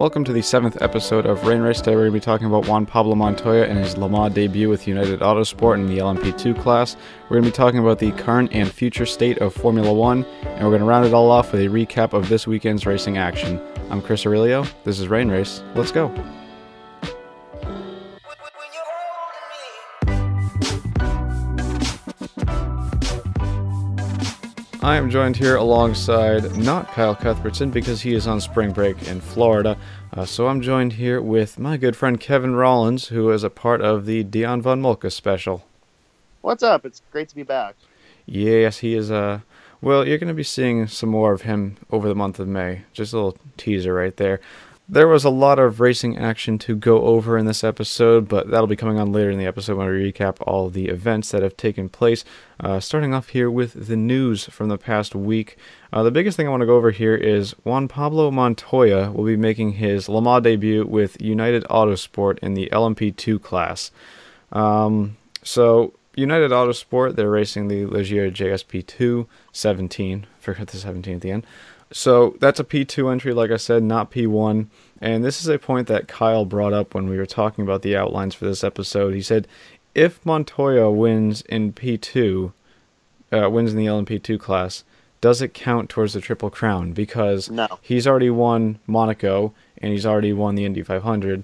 Welcome to the 7th episode of Rain Race. Today we're going to be talking about Juan Pablo Montoya and his Le Mans debut with United Autosport in the LMP2 class. We're going to be talking about the current and future state of Formula One, and we're going to round it all off with a recap of this weekend's racing action. I'm Chris Aurelio. This is Rain Race. Let's go. I am joined here alongside not Kyle Cuthbertson because he is on spring break in Florida. So I'm joined here with my good friend Kevin Rollins, who is a part of the Dion Von Moltke special. What's up? It's great to be back. Yes, he is. Well, you're going to be seeing some more of him over the month of May. Just a little teaser right there. There was a lot of racing action to go over in this episode, but that'll be coming on later in the episode when we recap all the events that have taken place. Starting off here with the news from the past week. The biggest thing I want to go over here is Juan Pablo Montoya will be making his Le Mans debut with United Autosport in the LMP2 class. So United Autosport, they're racing the Ligier JSP2 17. Forgot the 17 at the end. So that's a P2 entry, like I said, not P1. And this is a point that Kyle brought up when we were talking about the outlines for this episode. He said, if Montoya wins in P2, wins in the LMP2 class, does it count towards the Triple Crown? Because No. He's already won Monaco and he's already won the Indy 500.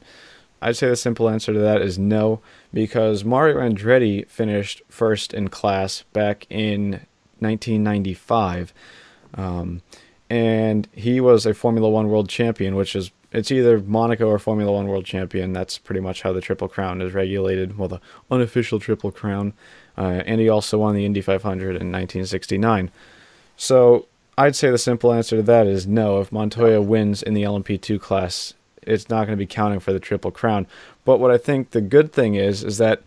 I'd say the simple answer to that is no, because Mario Andretti finished first in class back in 1995. And he was a Formula One world champion, which is, it's either Monaco or Formula One world champion. That's pretty much how the Triple Crown is regulated. Well, the unofficial Triple Crown. And he also won the Indy 500 in 1969. So I'd say the simple answer to that is no. If Montoya wins in the LMP2 class, it's not going to be counting for the Triple Crown. But what I think the good thing is that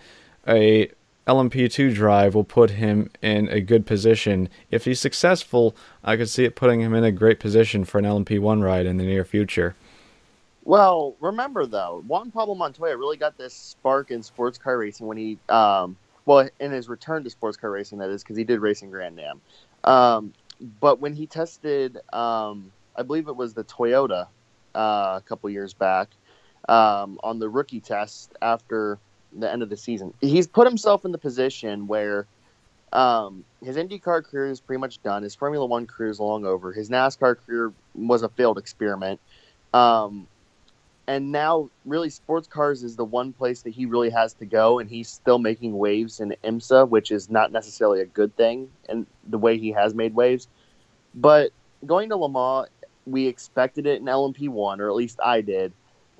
a LMP2 drive will put him in a good position. If he's successful, I could see it putting him in a great position for an LMP1 ride in the near future. Well, remember though, Juan Pablo Montoya really got this spark in sports car racing when he, in his return to sports car racing, that is, because he did race in Grand Am. But when he tested, I believe it was the Toyota a couple years back, on the rookie test after the end of the season, he's put himself in the position where his IndyCar career is pretty much done. His Formula One career is long over. His NASCAR career was a failed experiment. And now really sports cars is the one place that he really has to go, and he's still making waves in IMSA, which is not necessarily a good thing in the way he has made waves. But going to Le Mans, we expected it in LMP1, or at least I did.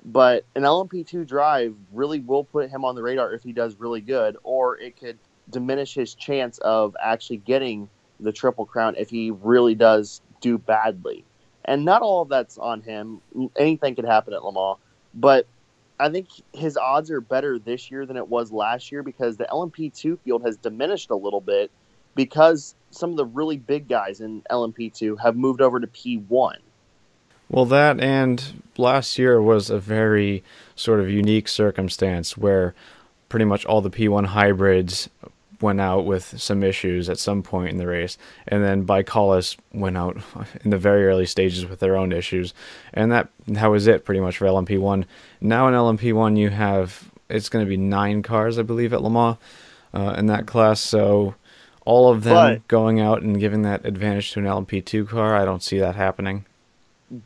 But an LMP2 drive really will put him on the radar if he does really good, or it could diminish his chance of actually getting the Triple Crown if he really does do badly. And not all of that's on him. Anything could happen at Le Mans. But I think his odds are better this year than it was last year because the LMP2 field has diminished a little bit because some of the really big guys in LMP2 have moved over to P1. Well, that and last year was a very sort of unique circumstance where pretty much all the P1 hybrids went out with some issues at some point in the race, and then Bicolis went out in the very early stages with their own issues, and that was it pretty much for LMP1. Now in LMP1 you have, it's going to be 9 cars, I believe, at Le Mans in that class, so all of them going out and giving that advantage to an LMP2 car, I don't see that happening.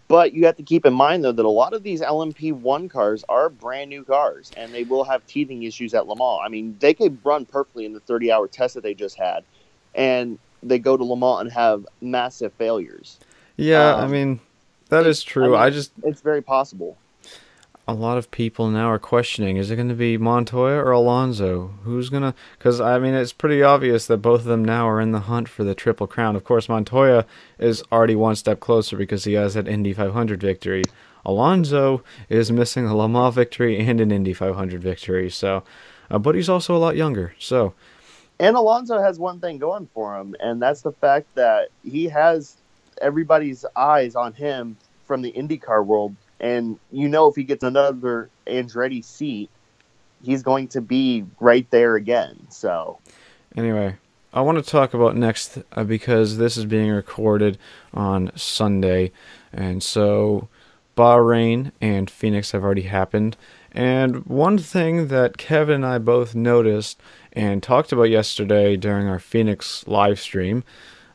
But you have to keep in mind, though, that a lot of these LMP1 cars are brand new cars, and they will have teething issues at Le Mans. I mean, they could run perfectly in the 30-hour test that they just had, and they go to Le Mans and have massive failures. Yeah, I mean, that is true. It's very possible. A lot of people now are questioning, is it going to be Montoya or Alonso? Who's going to... Because, I mean, it's pretty obvious that both of them now are in the hunt for the Triple Crown. Of course, Montoya is already one step closer because he has that Indy 500 victory. Alonso is missing a Le Mans victory and an Indy 500 victory. So, but he's also a lot younger. So, and Alonso has one thing going for him, and that's the fact that he has everybody's eyes on him from the IndyCar world. And if he gets another Andretti seat, he's going to be right there again. So, anyway, I want to talk about next because this is being recorded on Sunday, and so Bahrain and Phoenix have already happened. And one thing that Kevin and I both noticed and talked about yesterday during our Phoenix live stream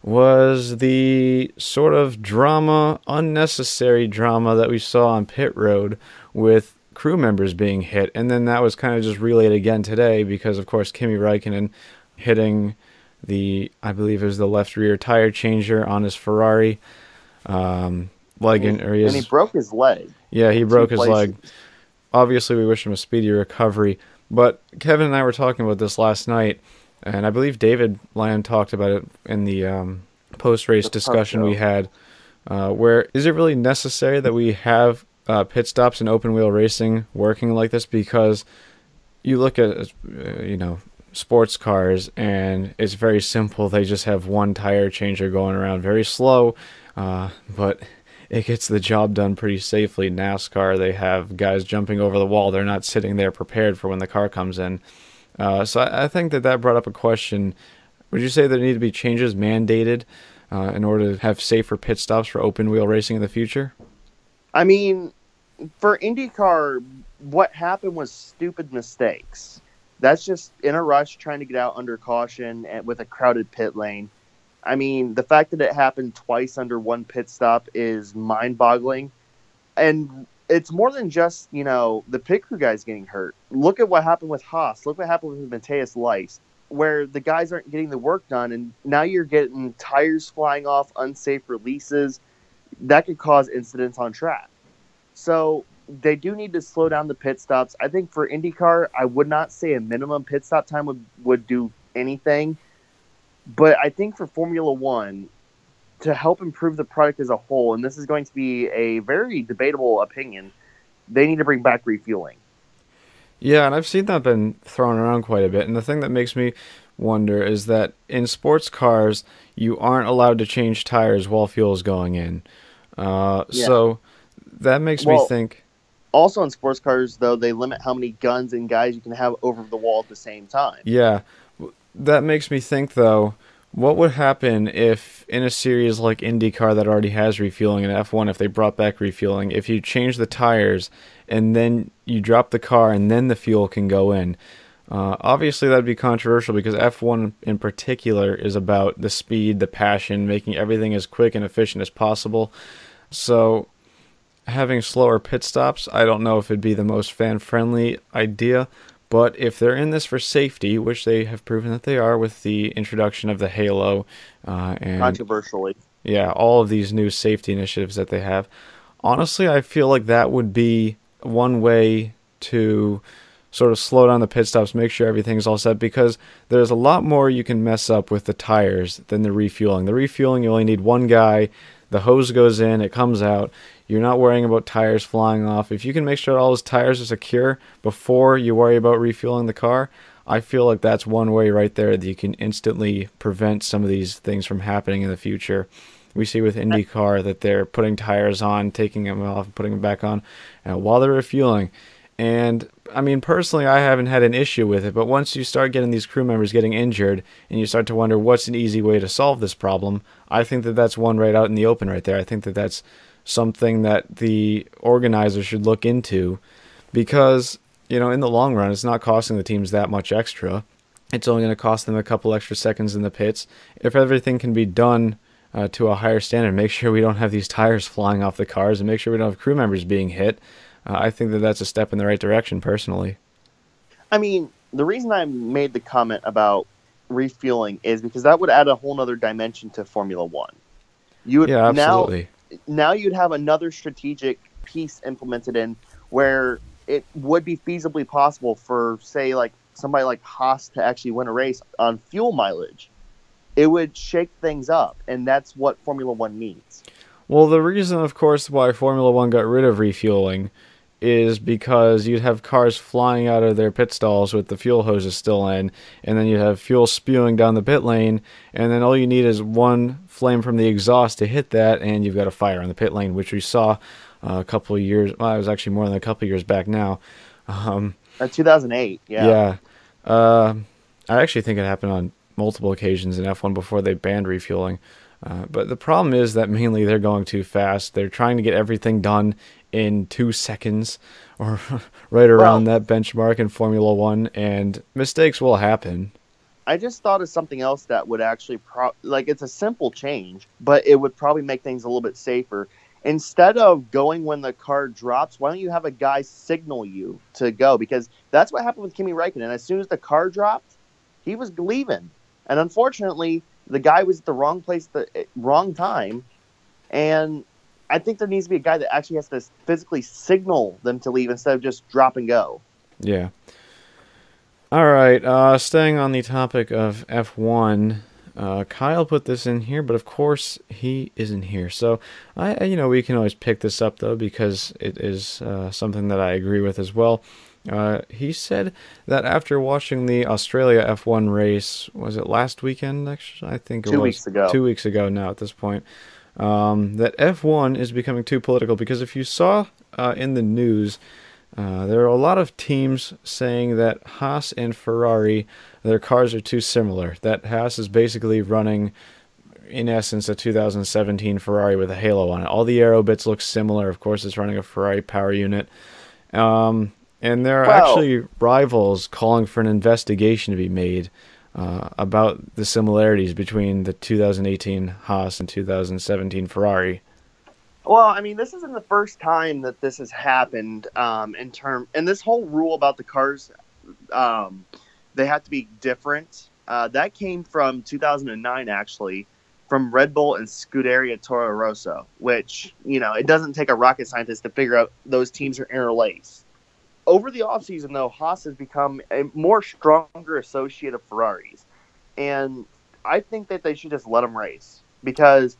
was the sort of drama, unnecessary drama that we saw on pit road with crew members being hit. And then that was kind of just relayed again today because, of course, Kimi Räikkönen hitting I believe it was the left rear tire changer on his Ferrari. And he broke his leg. Yeah, he broke his leg. Obviously, we wish him a speedy recovery. But Kevin and I were talking about this last night, and I believe David Lamb talked about it in the post-race discussion we had, where is it really necessary that we have pit stops in open-wheel racing working like this? Because you look at, sports cars, and it's very simple. They just have one tire changer going around very slow, but it gets the job done pretty safely. NASCAR, they have guys jumping over the wall. They're not sitting there prepared for when the car comes in. So I think that brought up a question. Would you say there need to be changes mandated in order to have safer pit stops for open-wheel racing in the future? I mean, for IndyCar, what happened was stupid mistakes. That's just in a rush trying to get out under caution and with a crowded pit lane. I mean, the fact that it happened twice under one pit stop is mind-boggling. And it's more than just, the pit crew guys getting hurt. Look at what happened with Haas. Look what happened with Matthias Leist, where the guys aren't getting the work done, and now you're getting tires flying off, unsafe releases. That could cause incidents on track. So they do need to slow down the pit stops. I think for IndyCar, I would not say a minimum pit stop time would do anything. But I think for Formula One, to help improve the product as a whole, and this is going to be a very debatable opinion, they need to bring back refueling. Yeah, and I've seen that been thrown around quite a bit. And the thing that makes me wonder is that in sports cars, you aren't allowed to change tires while fuel is going in. So that makes me think... Also in sports cars, though, they limit how many guns and guys you can have over the wall at the same time. Yeah. That makes me think, though, what would happen if in a series like IndyCar that already has refueling and F1, if they brought back refueling, if you change the tires and then you drop the car and then the fuel can go in? Obviously, that would be controversial because F1 in particular is about the speed, the passion, making everything as quick and efficient as possible. So having slower pit stops, I don't know if it'd be the most fan-friendly idea, but if they're in this for safety, which they have proven that they are with the introduction of the Halo, and controversially, all of these new safety initiatives that they have, honestly, I feel like that would be one way to sort of slow down the pit stops, make sure everything's all set, because there's a lot more you can mess up with the tires than the refueling. The refueling, you only need one guy. The hose goes in, it comes out. You're not worrying about tires flying off. If you can make sure all those tires are secure before you worry about refueling the car, I feel like that's one way right there that you can instantly prevent some of these things from happening in the future. We see with IndyCar that they're putting tires on, taking them off, and putting them back on while they're refueling. And, I mean, personally, I haven't had an issue with it, but once you start getting these crew members getting injured and you start to wonder what's an easy way to solve this problem, I think that that's one right out in the open right there. I think that that's something that the organizers should look into because, in the long run, it's not costing the teams that much extra. It's only going to cost them a couple extra seconds in the pits. If everything can be done to a higher standard, make sure we don't have these tires flying off the cars and make sure we don't have crew members being hit, I think that that's a step in the right direction, personally. I mean, the reason I made the comment about refueling is because that would add a whole other dimension to Formula One. You would absolutely. Now you'd have another strategic piece implemented in where it would be feasibly possible for, say, like somebody like Haas to actually win a race on fuel mileage. It would shake things up, and that's what Formula One needs. Well, the reason, of course, why Formula One got rid of refueling is because you'd have cars flying out of their pit stalls with the fuel hoses still in, and then you'd have fuel spewing down the pit lane, and then all you need is one flame from the exhaust to hit that, and you've got a fire on the pit lane, which we saw a couple of years, well, it was actually more than a couple of years back now. 2008, yeah. Yeah. I actually think it happened on multiple occasions in F1 before they banned refueling. But the problem is that mainly they're going too fast. They're trying to get everything done in 2 seconds or right around Well, that benchmark in Formula One, and mistakes will happen. I just thought of something else that would actually like it's a simple change, but it would probably make things a little bit safer. Instead of going when the car drops, why don't you have a guy signal you to go? Because that's what happened with Kimi Räikkönen. As soon as the car dropped, he was leaving, and unfortunately, the guy was at the wrong place at the wrong time. And I think there needs to be a guy that actually has to physically signal them to leave instead of just drop and go. Yeah. All right, staying on the topic of F1, Kyle put this in here, but of course he isn't here. So we can always pick this up though because it is something that I agree with as well. He said that after watching the Australia F1 race, was it last weekend? Actually, I think it 2 was weeks ago. 2 weeks ago now at this point. That F1 is becoming too political because if you saw in the news. There are a lot of teams saying that Haas and Ferrari, their cars are too similar. That Haas is basically running, in essence, a 2017 Ferrari with a halo on it. All the aero bits look similar. Of course, it's running a Ferrari power unit. And there are actually rivals calling for an investigation to be made about the similarities between the 2018 Haas and 2017 Ferrari. Well, I mean, this isn't the first time that this has happened. And this whole rule about the cars, they have to be different. That came from 2009, actually, from Red Bull and Scuderia Toro Rosso, which it doesn't take a rocket scientist to figure out those teams are interlaced. Over the offseason, though, Haas has become a more stronger associate of Ferraris, and I think that they should just let them race because.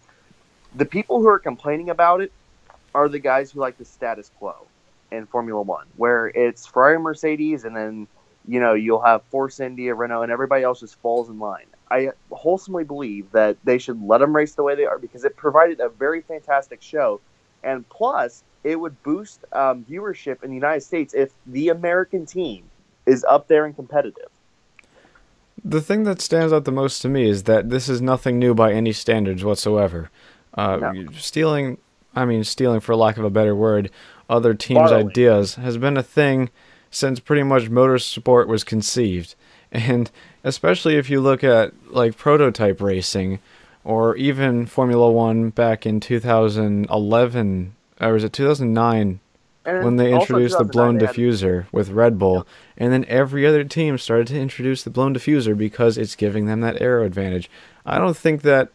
The people who are complaining about it are the guys who like the status quo in Formula One, where it's Ferrari, Mercedes, and then you'll have Force India, Renault, and everybody else just falls in line. I wholesomely believe that they should let them race the way they are because it provided a very fantastic show, and plus it would boost viewership in the United States if the American team is up there and competitive. The thing that stands out the most to me is that this is nothing new by any standards whatsoever. No. Stealing for lack of a better word, other teams' Borrowing. ideas has been a thing since pretty much motorsport was conceived. And especially if you look at like prototype racing or even Formula One back in 2011, or was it 2009, And when they also in introduced the 2009, blown they had- diffuser with Red Bull, and then every other team started to introduce the blown diffuser because it's giving them that aero advantage. I don't think that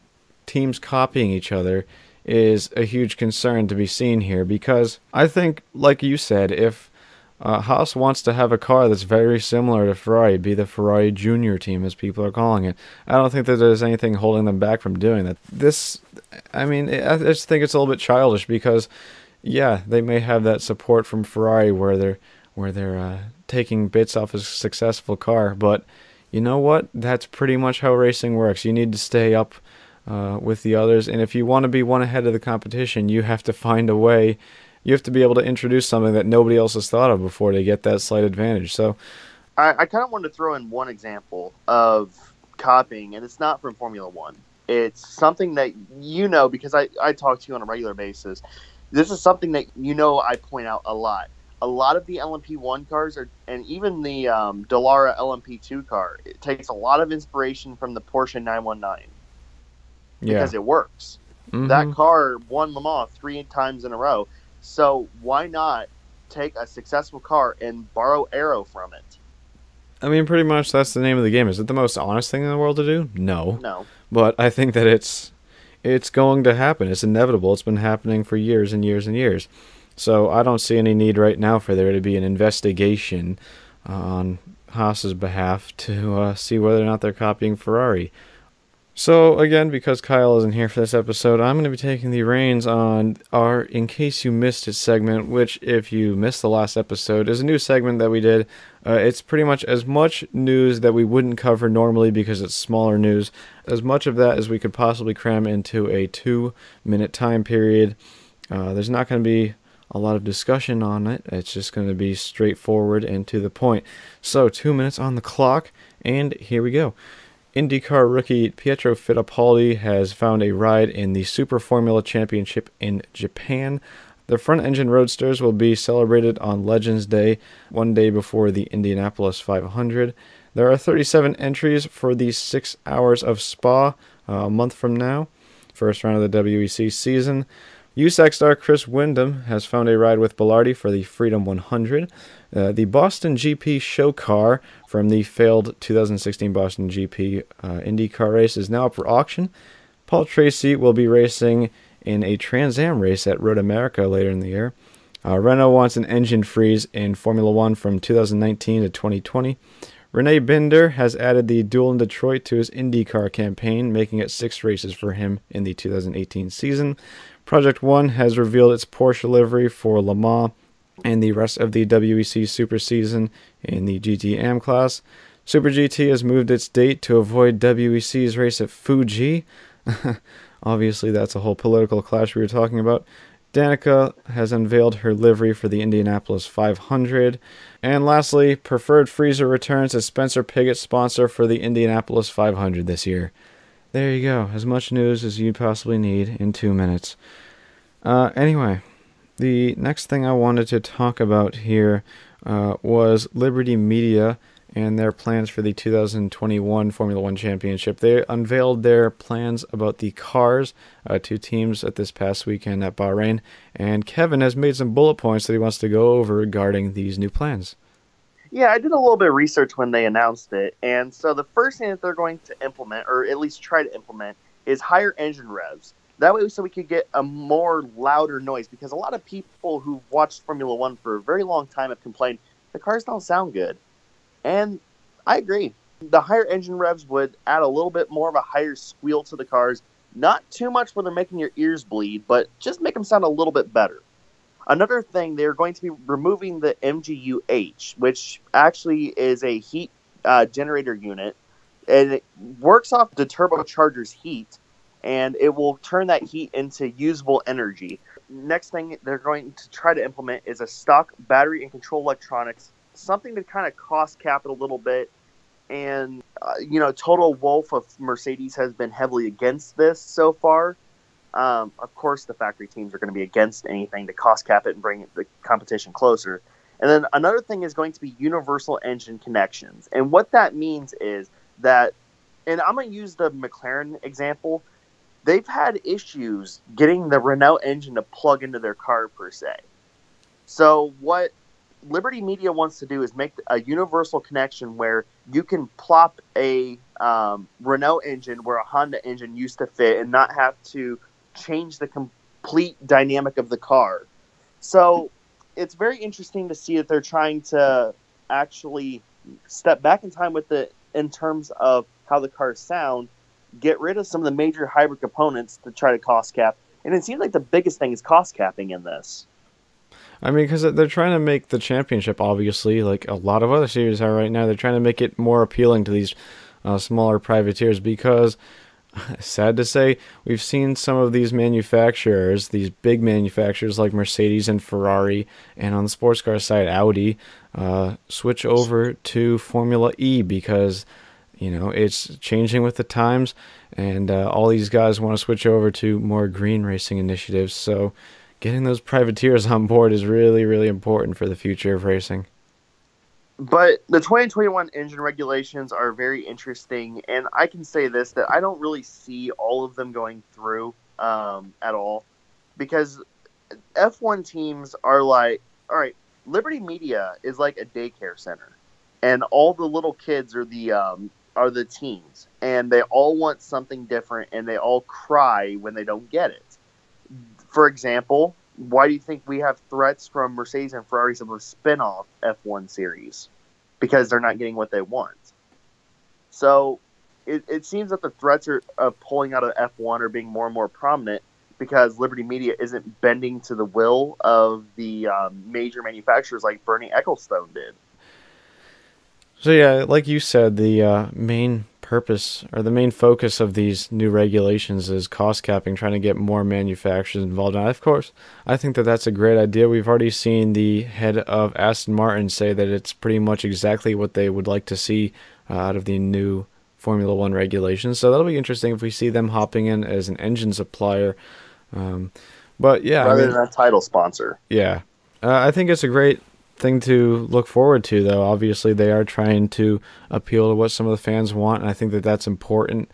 teams copying each other is a huge concern to be seen here because I think, like you said, if Haas wants to have a car that's very similar to Ferrari, be the Ferrari Junior team as people are calling it, I don't think that there's anything holding them back from doing that. I just think it's a little bit childish because, yeah, they may have that support from Ferrari where they're taking bits off a successful car, but you know what? That's pretty much how racing works. You need to stay up with the others, and if you want to be one ahead of the competition, you have to find a way. You have to be able to introduce something that nobody else has thought of before to get that slight advantage. So, I kind of wanted to throw in one example of copying, and it's not from Formula One. It's something that because I talk to you on a regular basis. This is something that I point out a lot. A lot of the LMP1 cars and even the Dallara LMP2 car, it takes a lot of inspiration from the Porsche 919. Because it works. Mm-hmm. That car won Le Mans 3 times in a row. So why not take a successful car and borrow aero from it? I mean, pretty much that's the name of the game. Is it the most honest thing in the world to do? No. No. But I think that it's going to happen. It's inevitable. It's been happening for years and years and years. So I don't see any need right now for there to be an investigation on Haas's behalf to see whether or not they're copying Ferrari. So, again, because Kyle isn't here for this episode, I'm going to be taking the reins on our In Case You Missed It segment, which, if you missed the last episode, is a new segment that we did. It's pretty much as much news that we wouldn't cover normally because it's smaller news, as much of that as we could possibly cram into a 2-minute time period. There's not going to be a lot of discussion on it. It's just going to be straightforward and to the point. So, 2 minutes on the clock, and here we go. IndyCar rookie Pietro Fittipaldi has found a ride in the Super Formula Championship in Japan. The front-engine roadsters will be celebrated on Legends Day, one day before the Indianapolis 500. There are 37 entries for the 6 hours of Spa a month from now, first round of the WEC season. USAC star Chris Wyndham has found a ride with Bilardi for the Freedom 100. The Boston GP show car from the failed 2016 Boston GP IndyCar race is now up for auction. Paul Tracy will be racing in a Trans Am race at Road America later in the year. Renault wants an engine freeze in Formula One from 2019 to 2020. Renee Binder has added the Duel in Detroit to his IndyCar campaign, making it 6 races for him in the 2018 season. Project One has revealed its Porsche livery for Le Mans and the rest of the WEC Super Season in the GT Am class. Super GT has moved its date to avoid WEC's race at Fuji. Obviously, that's a whole political clash we were talking about. Danica has unveiled her livery for the Indianapolis 500. And lastly, Preferred Freezer returns as Spencer Pigott sponsor for the Indianapolis 500 this year. There you go. As much news as you possibly need in 2 minutes. Anyway, the next thing I wanted to talk about here was Liberty Media and their plans for the 2021 Formula One Championship. They unveiled their plans about the cars, 2 teams at this past weekend at Bahrain, and Kevin has made some bullet points that he wants to go over regarding these new plans. Yeah, I did a little bit of research when they announced it, and so the first thing that they're going to implement, or at least try to implement, is higher engine revs. That way, so we could get a more louder noise, because a lot of people who've watched Formula One for a very long time have complained the cars don't sound good. And I agree. The higher engine revs would add a little bit more of a higher squeal to the cars. Not too much where they're making your ears bleed, but just make them sound a little bit better. Another thing, they're going to be removing the MGU-H, which actually is a heat generator unit. And it works off the turbocharger's heat, and it will turn that heat into usable energy. Next thing they're going to try to implement is a stock battery and control electronics, something to kind of cost cap it a little bit. And, Total Wolf of Mercedes has been heavily against this so far. Of course, the factory teams are going to be against anything to cost cap it and bring the competition closer. And then another thing is going to be universal engine connections. And what that means is that, and I'm going to use the McLaren example, they've had issues getting the Renault engine to plug into their car per se. So what Liberty Media wants to do is make a universal connection where you can plop a Renault engine where a Honda engine used to fit and not have to change the complete dynamic of the car. So it's very interesting to see that they're trying to actually step back in time in terms of how the cars sound, get rid of some of the major hybrid components to try to cost cap. And it seems like the biggest thing is cost capping in this. I mean, because they're trying to make the championship, obviously, like a lot of other series are right now, they're trying to make it more appealing to these smaller privateers because, sad to say, we've seen some of these manufacturers, these big manufacturers like Mercedes and Ferrari, and on the sports car side, Audi, switch over to Formula E because, it's changing with the times, and all these guys want to switch over to more green racing initiatives, so getting those privateers on board is really, really important for the future of racing. But the 2021 engine regulations are very interesting, and I can say this, that I don't really see all of them going through at all, because F1 teams are like, all right, Liberty Media is like a daycare center, and all the little kids are the teens, and they all want something different, and they all cry when they don't get it. For example, why do you think we have threats from Mercedes and Ferrari of a spin-off F1 series? Because they're not getting what they want. So it seems that the threats of pulling out of F1 are being more and more prominent because Liberty Media isn't bending to the will of the major manufacturers like Bernie Ecclestone did. So yeah, like you said, the main purpose or the main focus of these new regulations is cost capping, trying to get more manufacturers involved. And of course, I think that that's a great idea. We've already seen the head of Aston Martin say that it's pretty much exactly what they would like to see out of the new Formula One regulations. So that'll be interesting if we see them hopping in as an engine supplier. But yeah, I rather mean, than a title sponsor. yeah, I think it's a great thing to look forward to, though. Obviously, they are trying to appeal to what some of the fans want, and I think that that's important.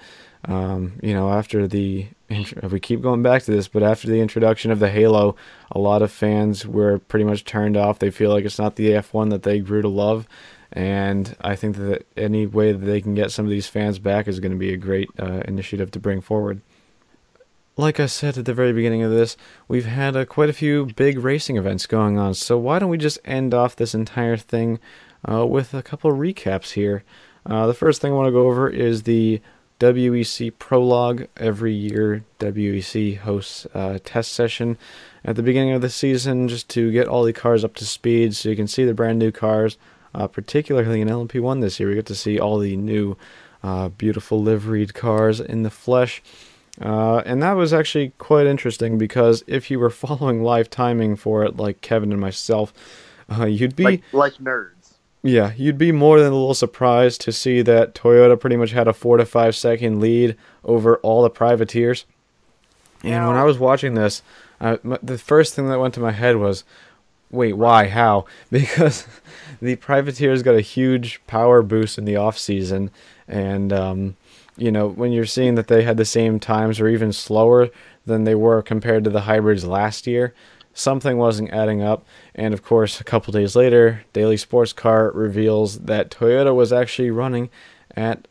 After we keep going back to this, but after the introduction of the Halo, a lot of fans were pretty much turned off. They feel like it's not the F1 that they grew to love, and I think that any way that they can get some of these fans back is going to be a great initiative to bring forward. Like I said at the very beginning of this, we've had quite a few big racing events going on, so why don't we just end off this entire thing with a couple of recaps here. The first thing I want to go over is the WEC Prologue. Every year, WEC hosts a test session at the beginning of the season just to get all the cars up to speed so you can see the brand new cars, particularly in LMP1 this year. We get to see all the new beautiful liveried cars in the flesh. And that was actually quite interesting because if you were following live timing for it, like Kevin and myself, you'd be like nerds. Yeah, you'd be more than a little surprised to see that Toyota pretty much had a 4 to 5 second lead over all the privateers. And when I was watching this, the first thing that went to my head was, wait, why? How? Because the privateers got a huge power boost in the off season, and when you're seeing that they had the same times or even slower than they were compared to the hybrids last year, something wasn't adding up. And of course, a couple days later, Daily Sports Car reveals that Toyota was actually running at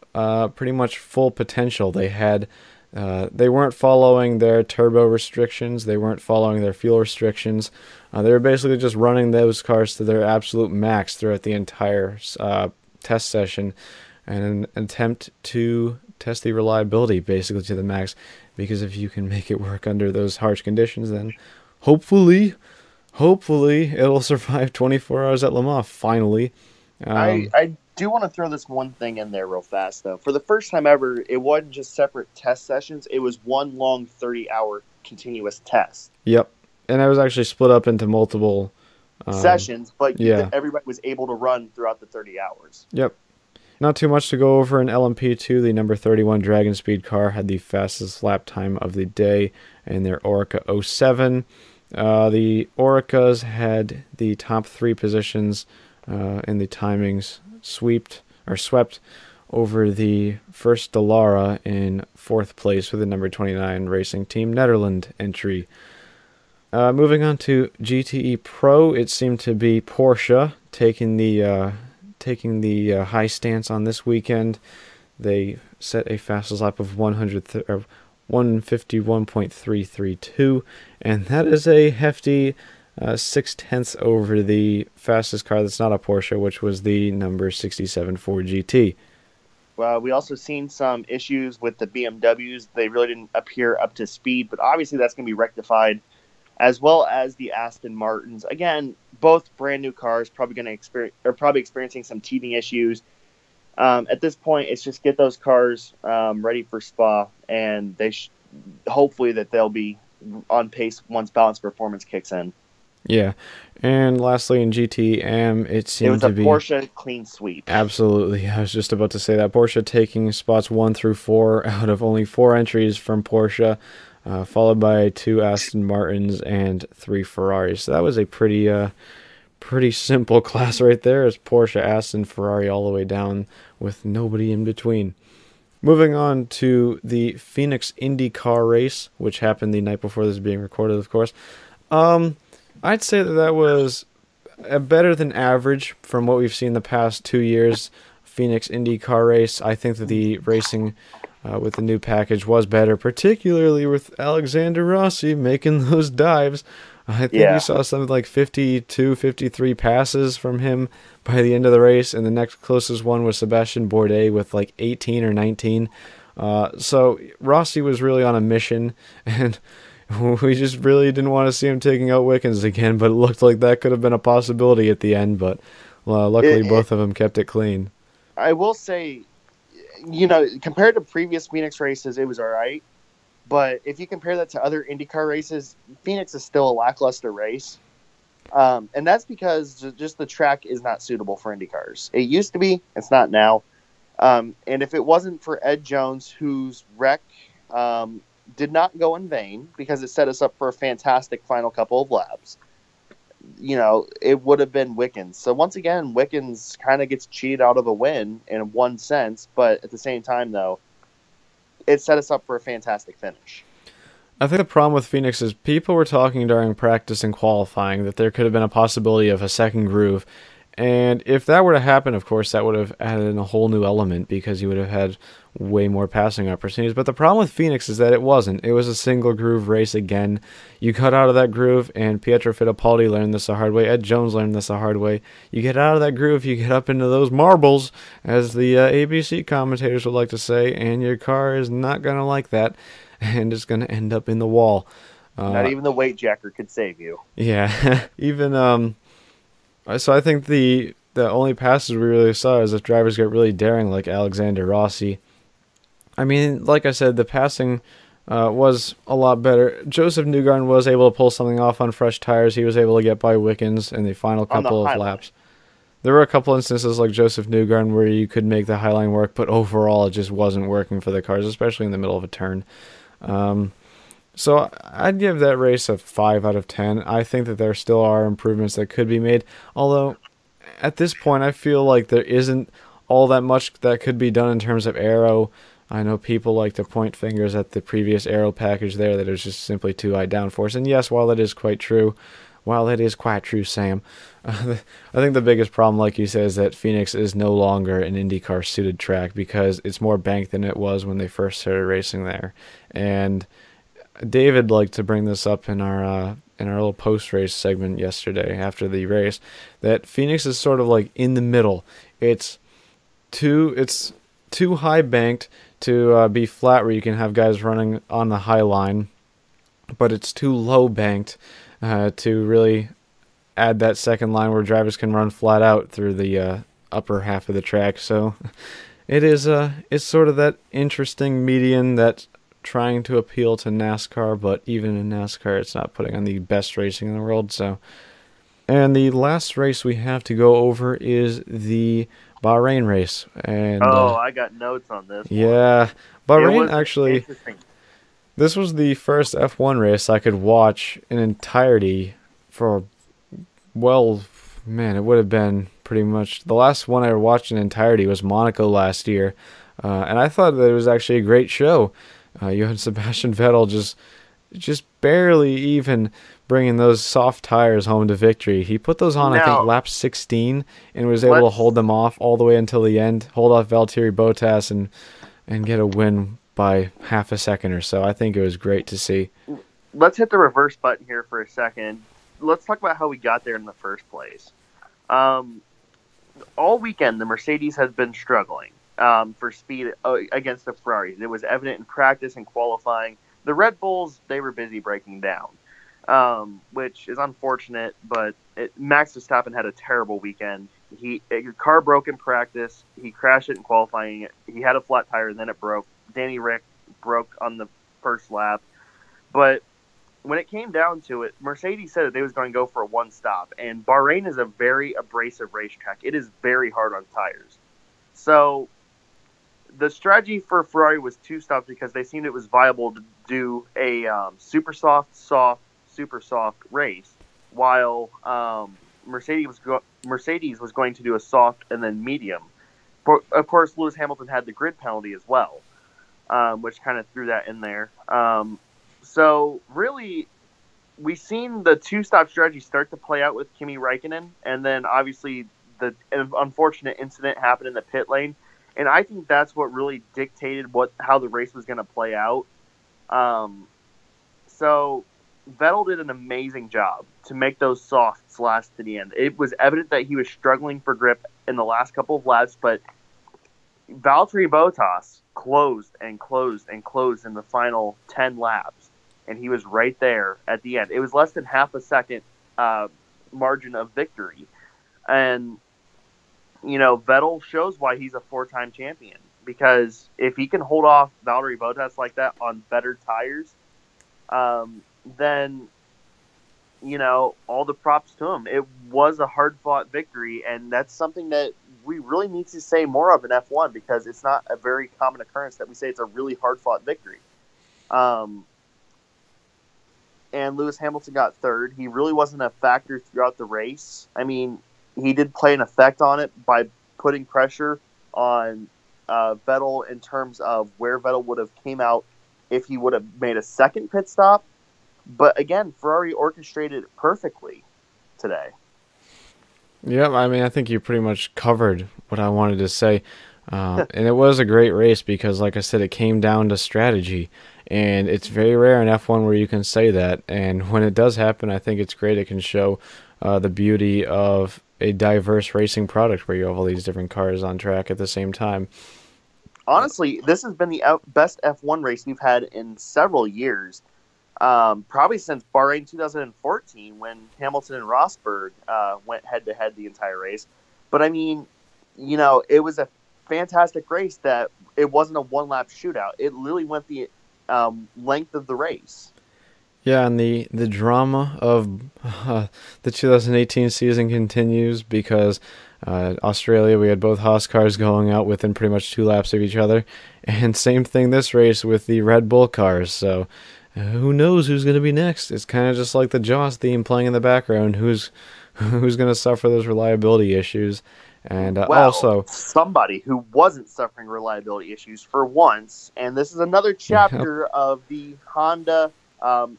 pretty much full potential. They weren't following their turbo restrictions. They weren't following their fuel restrictions. They were basically just running those cars to their absolute max throughout the entire test session in an attempt to test the reliability basically to the max. Because if you can make it work under those harsh conditions, then hopefully it'll survive 24 hours at Le Mans, finally. I do want to throw this one thing in there real fast, though. For the first time ever, it wasn't just separate test sessions. It was one long 30-hour continuous test. Yep. And it was actually split up into multiple sessions, but yeah. Everybody was able to run throughout the 30 hours. Yep. Not too much to go over in LMP2. The number 31 Dragon Speed car had the fastest lap time of the day in their Oreca 07. The Orecas had the top 3 positions in the timings swept over the first Dallara in 4th place with the number 29 Racing Team Netherlands entry. Moving on to GTE Pro, it seemed to be Porsche taking the high stance on this weekend. They set a fastest lap of 151.332, and that is a hefty 0.6 over the fastest car that's not a Porsche, which was the number 67 Ford GT. Well, we also seen some issues with the BMWs. They really didn't appear up to speed, but obviously that's going to be rectified, as well as the Aston Martins. Again, both brand new cars, probably experiencing some teething issues. At this point, it's just get those cars ready for Spa, and hopefully that they'll be on pace once balanced performance kicks in. Yeah, and lastly in GTM, it seemed to be... It was a Porsche clean sweep. Absolutely, I was just about to say that. Porsche taking spots 1 through 4 out of only 4 entries from Porsche, followed by 2 Aston Martins and 3 Ferraris. So that was a pretty simple class right there. It's Porsche, Aston, Ferrari all the way down with nobody in between. Moving on to the Phoenix IndyCar race, which happened the night before this being recorded, of course. I'd say that was better than average from what we've seen the past 2 years. Phoenix IndyCar race, I think that the racing with the new package was better, particularly with Alexander Rossi making those dives. I think we saw something like 52, 53 passes from him by the end of the race, and the next closest one was Sebastian Bourdais with like 18 or 19. So Rossi was really on a mission, and we just really didn't want to see him taking out Wickens again, but it looked like that could have been a possibility at the end, but luckily both of them kept it clean. I will say, compared to previous Phoenix races, it was all right. But if you compare that to other IndyCar races, Phoenix is still a lackluster race. And that's because just the track is not suitable for IndyCars. It used to be, it's not now. And if it wasn't for Ed Jones, whose wreck did not go in vain because it set us up for a fantastic final couple of laps. It would have been Wickens. So once again, Wickens kind of gets cheated out of a win in one sense, but at the same time, though, it set us up for a fantastic finish. I think the problem with Phoenix is people were talking during practice and qualifying that there could have been a possibility of a second groove. And if that were to happen, of course, that would have added in a whole new element because you would have had way more passing opportunities. But the problem with Phoenix is that it wasn't. It was a single groove race again. You cut out of that groove, and Pietro Fittipaldi learned this the hard way. Ed Jones learned this the hard way. You get out of that groove, you get up into those marbles, as the ABC commentators would like to say, and your car is not going to like that, and it's going to end up in the wall. Not even the weight jacker could save you. Yeah, even so I think the only passes we really saw is if drivers get really daring like Alexander Rossi. I mean, like I said, the passing was a lot better. Joseph Newgarden was able to pull something off on fresh tires. He was able to get by Wickens in the final couple of laps. There were a couple instances like Joseph Newgarden where you could make the highline work, but overall it just wasn't working for the cars, especially in the middle of a turn. So I'd give that race a 5 out of 10. I think that there still are improvements that could be made, although at this point I feel like there isn't all that much that could be done in terms of aero. I know people like to point fingers at the previous aero package there that it was just simply too high downforce, and yes, while that is quite true, Sam, I think the biggest problem, like you said, is that Phoenix is no longer an IndyCar suited track because it's more banked than it was when they first started racing there, and David liked to bring this up in our little post-race segment yesterday after the race, that Phoenix is sort of like in the middle. It's too high banked to be flat where you can have guys running on the high line, but it's too low banked to really add that second line where drivers can run flat out through the upper half of the track. So it's sort of that interesting median that's trying to appeal to NASCAR, but even in NASCAR it's not putting on the best racing in the world. So, and the last race we have to go over is the Bahrain race. And I got notes on this. Yeah, Bahrain actually. This was the first F1 race I could watch in entirety for, well, man, it would have been pretty much the last one I watched in entirety was Monaco last year, and I thought that it was actually a great show. You had Sebastian Vettel just barely even bringing those soft tires home to victory. He put those on, I think, lap 16, and was able to hold them off all the way until the end, hold off Valtteri Bottas, and get a win by half a second or so. I think it was great to see. Let's hit the reverse button here for a second. Let's talk about how we got there in the first place. All weekend, the Mercedes has been struggling for speed against the Ferrari. It was evident in practice and qualifying. The Red Bulls, they were busy breaking down, which is unfortunate, but Max Verstappen had a terrible weekend. His car broke in practice. He crashed it in qualifying. He had a flat tire, and then it broke. Danny Rick broke on the first lap. But when it came down to it, Mercedes said that they was going to go for a one stop, and Bahrain is a very abrasive racetrack. It is very hard on tires. So the strategy for Ferrari was two stops because they seemed it was viable to do a super soft, super soft race, while Mercedes was going to do a soft and then medium. But of course, Lewis Hamilton had the grid penalty as well, which kind of threw that in there. So really, we've seen the two-stop strategy start to play out with Kimi Räikkönen, and then obviously the unfortunate incident happened in the pit lane. And I think that's what really dictated how the race was going to play out. So Vettel did an amazing job to make those softs last to the end. It was evident that he was struggling for grip in the last couple of laps, but Valtteri Bottas closed and closed and closed in the final 10 laps, and he was right there at the end. It was less than half a second margin of victory. And Vettel shows why he's a four-time champion, because if he can hold off Valtteri Bottas like that on better tires, then, all the props to him. It was a hard-fought victory, and that's something that we really need to say more of in F1, because it's not a very common occurrence that we say it's a really hard-fought victory. Um, and Lewis Hamilton got third. He really wasn't a factor throughout the race. I mean, he did play an effect on it by putting pressure on Vettel in terms of where Vettel would have came out if he would have made a second pit stop. But again, Ferrari orchestrated it perfectly today. Yeah, I mean, I think you pretty much covered what I wanted to say. And it was a great race because, like I said, it came down to strategy. And it's very rare in F1 where you can say that. And when it does happen, I think it's great. It can show the beauty of a diverse racing product where you have all these different cars on track at the same time. Honestly, this has been the best F1 race we've had in several years. Probably since Bahrain 2014 when Hamilton and Rosberg went head-to-head the entire race. But, I mean, it was a fantastic race that it wasn't a one-lap shootout. It literally went the length of the race. Yeah, and the drama of the 2018 season continues because Australia, we had both Haas cars going out within pretty much 2 laps of each other. And same thing this race with the Red Bull cars. So who knows who's going to be next? It's kind of just like the Jaws theme playing in the background. Who's going to suffer those reliability issues? And also somebody who wasn't suffering reliability issues for once. And this is another chapter of the Honda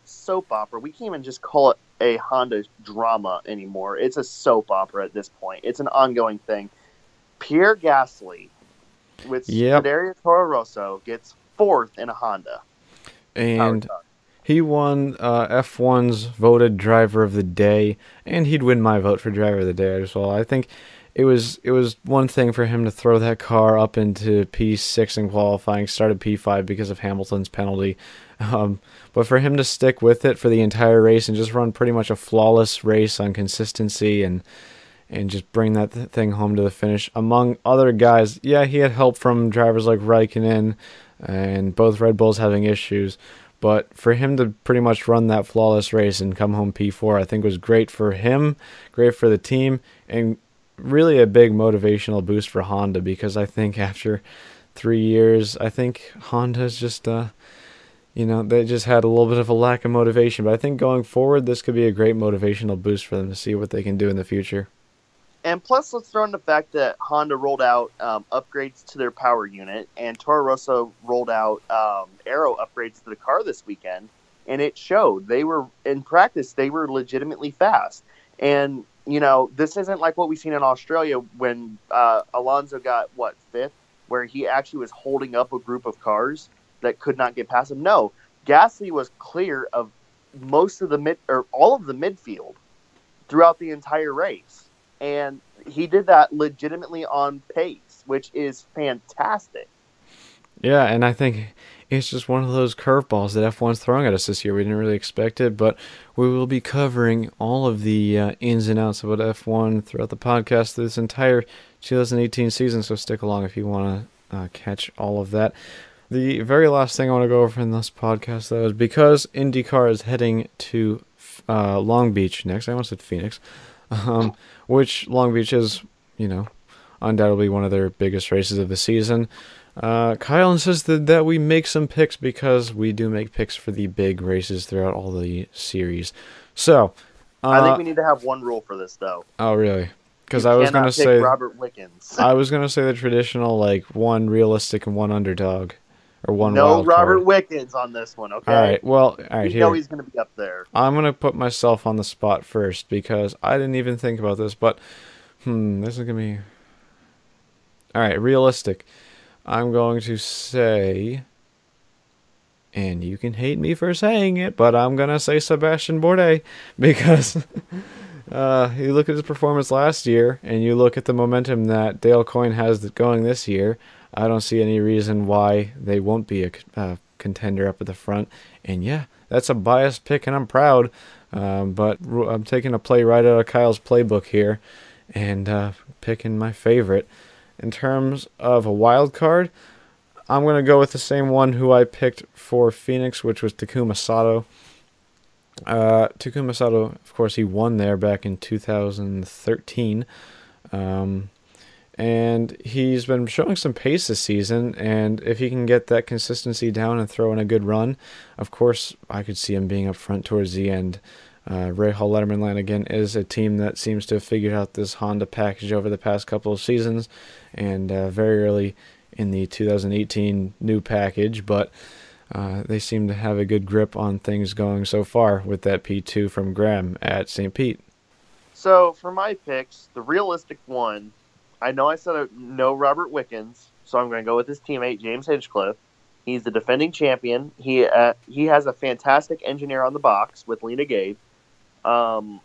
soap opera. We can't even just call it a Honda drama anymore. It's a soap opera at this point. It's an ongoing thing. Pierre Gasly with Scuderia Toro Rosso gets 4th in a Honda. And he won F1's voted driver of the day, and he'd win my vote for driver of the day as well. I think it was one thing for him to throw that car up into P6 in qualifying, start at P5 because of Hamilton's penalty. But for him to stick with it for the entire race and just run pretty much a flawless race on consistency and just bring that thing home to the finish. Among other guys, yeah, he had help from drivers like Raikkonen and both Red Bulls having issues. But for him to pretty much run that flawless race and come home P4, I think was great for him, great for the team, and really a big motivational boost for Honda because I think after 3 years, I think Honda's just, they just had a little bit of a lack of motivation. But I think going forward, this could be a great motivational boost for them to see what they can do in the future. And plus, let's throw in the fact that Honda rolled out upgrades to their power unit, and Toro Rosso rolled out aero upgrades to the car this weekend, and it showed. They were, in practice, they were legitimately fast. And, this isn't like what we've seen in Australia when Alonso got, 5th, where he actually was holding up a group of cars that could not get past him. No, Gasly was clear of most of the all of the midfield throughout the entire race. And he did that legitimately on pace, which is fantastic. Yeah, and I think it's just one of those curveballs that F1's throwing at us this year. We didn't really expect it, but we will be covering all of the ins and outs about F1 throughout the podcast this entire 2018 season, so stick along if you want to catch all of that. The very last thing I want to go over in this podcast, though, is because IndyCar is heading to Long Beach next. I almost said Phoenix. Which Long Beach is, undoubtedly one of their biggest races of the season. Kyle insisted that we make some picks because we do make picks for the big races throughout all the series. So, I think we need to have one rule for this, though. Oh, really? Because I was going to say Robert Wickens. I was going to say the traditional, one realistic and one underdog. Or one no Robert card. Wickens on this one, okay? All right, well, all right, know he's going to be up there. I'm going to put myself on the spot first because I didn't even think about this, but this is going to be... All right, realistic. I'm going to say, and you can hate me for saying it, but I'm going to say Sebastian Bourdais because you look at his performance last year and you look at the momentum that Dale Coyne has going this year, I don't see any reason why they won't be a contender up at the front. And yeah, that's a biased pick, and I'm proud. But I'm taking a play right out of Kyle's playbook here and picking my favorite. In terms of a wild card, I'm going to go with the same one who I picked for Phoenix, which was Takuma Sato. Takuma Sato, of course, he won there back in 2013. And he's been showing some pace this season, and if he can get that consistency down and throw in a good run, of course, I could see him being up front towards the end. Ray Hall Letterman Land, again, is a team that seems to have figured out this Honda package over the past couple of seasons, and very early in the 2018 new package, but they seem to have a good grip on things going so far with that P2 from Graham at St. Pete. So, for my picks, the realistic one, I know I said no Robert Wickens, so I'm going to go with his teammate, James Hinchcliffe. He's the defending champion. He has a fantastic engineer on the box with Lena Gade. The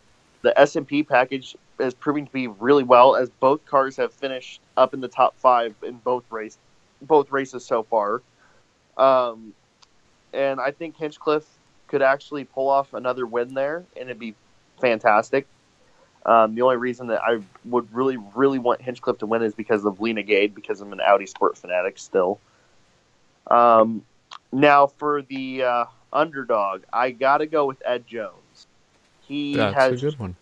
S&P package is proving to be really well, as both cars have finished up in the top 5 in both races so far. And I think Hinchcliffe could actually pull off another win there, and it'd be fantastic. The only reason that I would really, really want Hinchcliffe to win is because of Lena Gade, because I'm an Audi sport fanatic still. Now, for the underdog, I got to go with Ed Jones. That's a good one.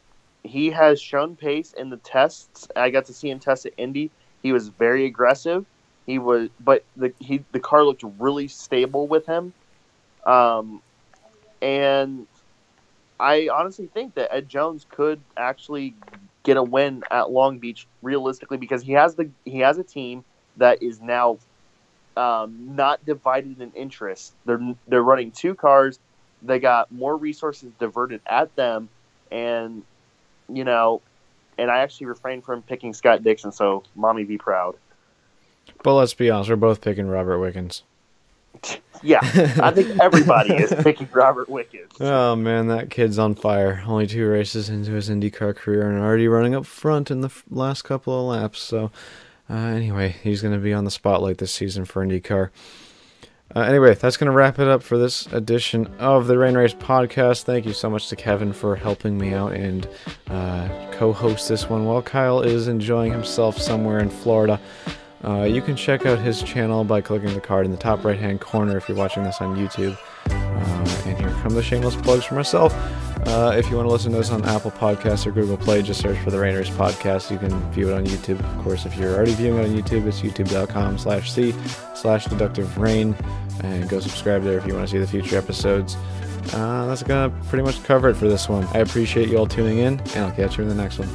He has shown pace in the tests. I got to see him test at Indy. He was very aggressive. But the car looked really stable with him. And I honestly think that Ed Jones could actually get a win at Long Beach realistically, because he has a team that is now not divided in interest. They're running 2 cars. They got more resources diverted at them, and and I actually refrained from picking Scott Dixon, so mommy be proud. But let's be honest, we're both picking Robert Wickens. Yeah, I think everybody is picking Robert Wickens. Oh man, that kid's on fire. Only 2 races into his IndyCar career and already running up front in the last couple of laps. So anyway, he's going to be on the spotlight this season for IndyCar. Anyway, that's going to wrap it up for this edition of the Rain Race Podcast. Thank you so much to Kevin for helping me out and co-host this one while Kyle is enjoying himself somewhere in Florida. You can check out his channel by clicking the card in the top right-hand corner if you're watching this on YouTube. And here come the shameless plugs for myself. If you want to listen to this on Apple Podcasts or Google Play, just search for the Rain Race Podcast. You can view it on YouTube. Of course, if you're already viewing it on YouTube, it's youtube.com/c/deductiverain. And go subscribe there if you want to see the future episodes. That's going to pretty much cover it for this one. I appreciate you all tuning in, and I'll catch you in the next one.